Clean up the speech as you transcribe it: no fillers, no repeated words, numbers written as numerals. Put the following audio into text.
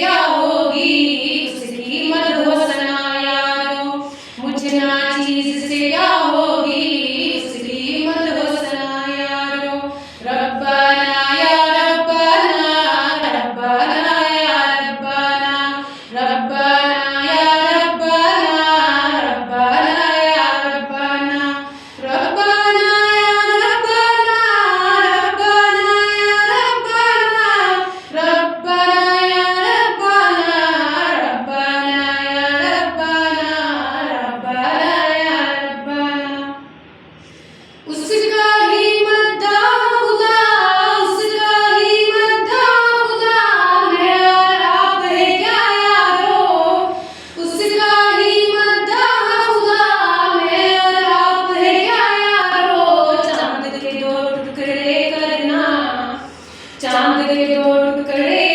क्या होगी उसकी मत हो सना यारो, मुझे ना चीज से क्या होगी उसकी मत हो सना यारो। रब्बाना या रब्बाना, रब्बाना या रब्बाना, रब्बाना या रब्बाना, रब्बाना या रब्बाना, रब्बाना या रब्बाना, रब्बाना या रब्बाना, रब्बाना या रब्बाना, रब्बाना या रब्बाना, रब्बाना या रब्बाना। उसका ही मद्दा खुदा, उसका ही मद्दा खुदा, मैं और आप है क्या यारो, उसका ही मद्दा खुदा, मैं और आप है क्या यारो। चांद के दो टुकड़े करना, चांद के दो टुकड़े